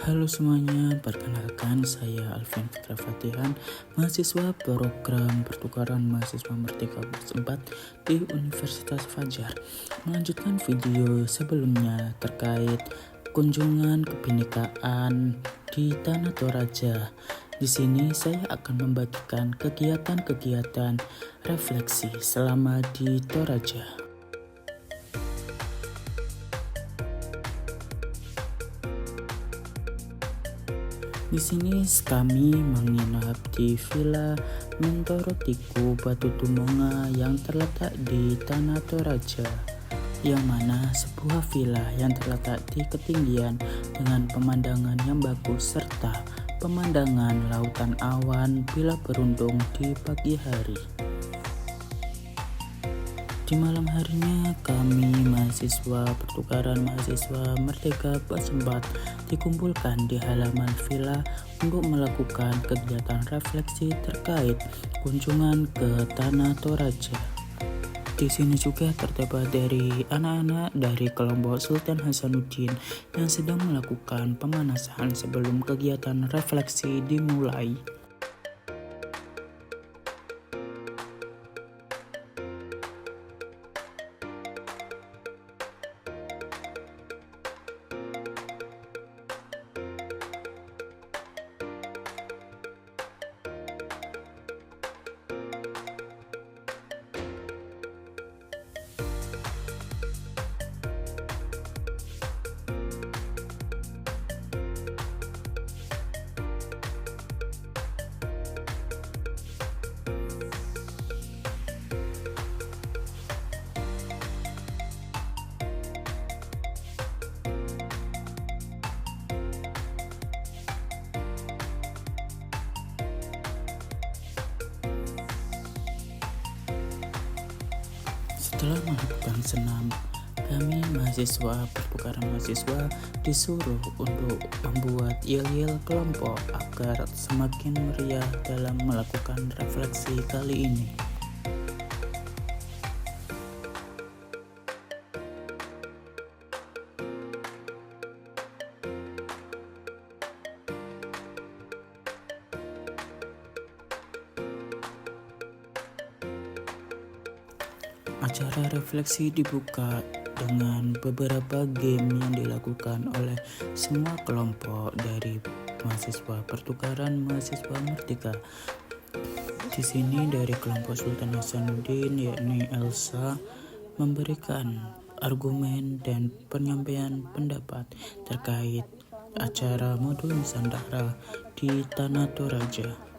Halo semuanya, perkenalkan saya Alvin Fikra Fatihan, mahasiswa program pertukaran mahasiswa Merdeka Bus 4 di Universitas Fajar. Melanjutkan video sebelumnya terkait kunjungan kebinekaan di Tanah Toraja. Di sini saya akan membagikan kegiatan-kegiatan refleksi selama di Toraja. Di sini kami menginap di Villa Mentorotiku Batu Tumonga yang terletak di Tanah Toraja, yang mana sebuah villa yang terletak di ketinggian dengan pemandangan yang bagus serta pemandangan lautan awan bila berundung di pagi hari. Di malam harinya kami mahasiswa pertukaran mahasiswa Merdeka Bus 4 dikumpulkan di halaman villa untuk melakukan kegiatan refleksi terkait kunjungan ke Tanah Toraja. Di sini juga terdapat dari anak-anak dari kelompok Sultan Hasanuddin yang sedang melakukan pemanasan sebelum kegiatan refleksi dimulai. Setelah melakukan senam, kami mahasiswa pertukaran mahasiswa disuruh untuk membuat yel-yel kelompok agar semakin meriah dalam melakukan refleksi kali ini. Acara refleksi dibuka dengan beberapa game yang dilakukan oleh semua kelompok dari mahasiswa pertukaran mahasiswa Merdeka. Di sini dari kelompok Sultan Hasanuddin yakni Elsa memberikan argumen dan penyampaian pendapat terkait acara modul Nusantara di Tanah Toraja.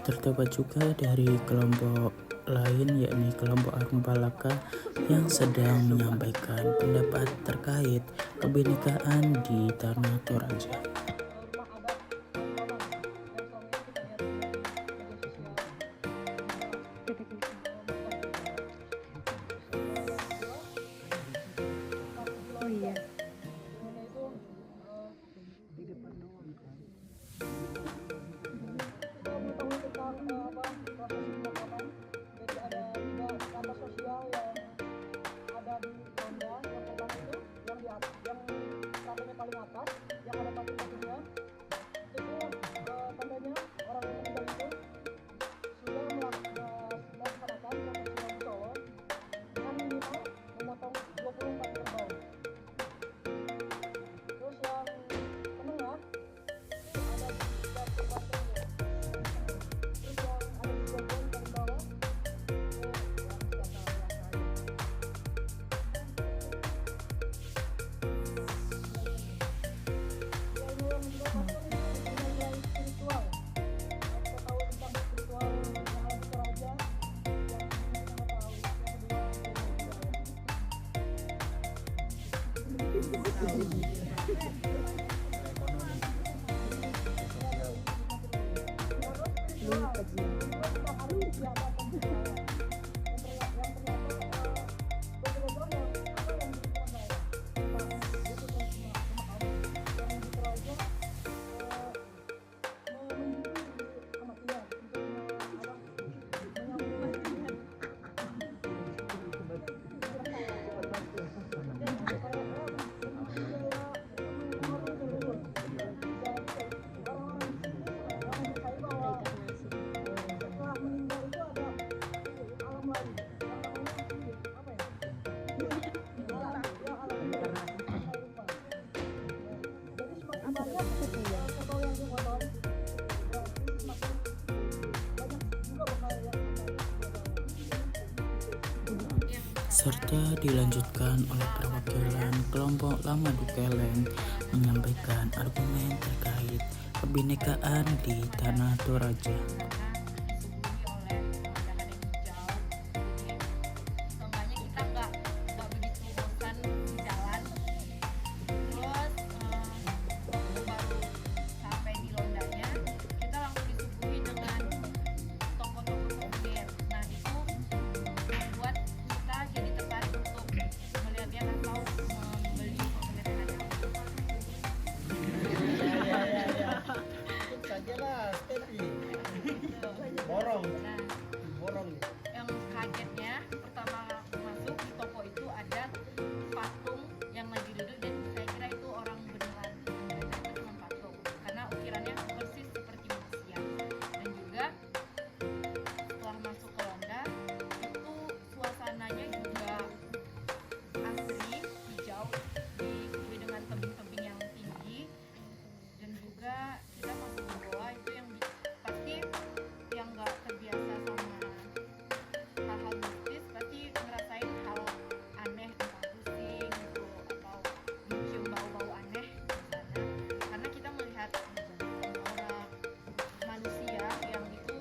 Terdapat juga dari kelompok lain yakni kelompok Arung Palaka yang sedang menyampaikan pendapat terkait kebinekaan di Tanah Toraja. Serta dilanjutkan oleh perwakilan kelompok Lama Dukeleng menyampaikan argumen terkait kebinekaan di Tanah Toraja. Yang kagetnya pertama aku masuk di toko itu ada patung yang lagi duduk dan saya kira itu orang beneran, ternyata itu cuma patung karena ukirannya persis seperti manusia. Dan juga setelah masuk ke Londa itu suasananya juga asri, hijau, diikuti dengan tebing-tebing yang tinggi, dan juga kita masuk ke bawah itu yang pasti yang nggak terbiasa sama hal-hal mistis pasti ngerasain hal aneh, entah pusing gitu atau mencium bau-bau aneh di sana, karena kita melihat orang manusia yang itu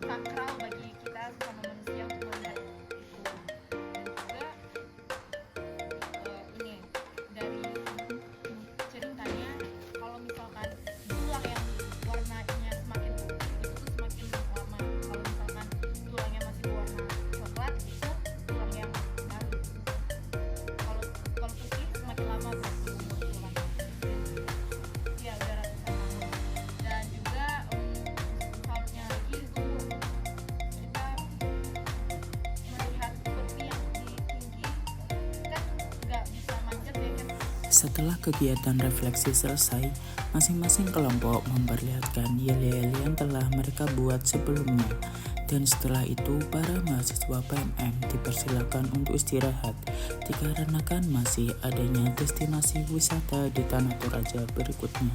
sakral bagi kita sama manusia untuk melihat itu. Dan juga ini dari ceritanya kalau misalkan tulang yang warnanya semakin putih itu tuh semakin lama, kalau misalkan tulangnya masih berwarna coklat itu tulang yang baru, kalau putih semakin lama berarti umur tulang ya udah ratusan tahun. Dan juga salutnya lagi itu kita melihat seperti yang di tinggi kan nggak bisa manjat ya kan. Setelah kegiatan refleksi selesai, masing-masing kelompok memperlihatkan yel-yel yang telah mereka buat sebelumnya. Dan setelah itu, para mahasiswa PMM dipersilakan untuk istirahat, dikarenakan masih adanya destinasi wisata di Tanah Toraja berikutnya.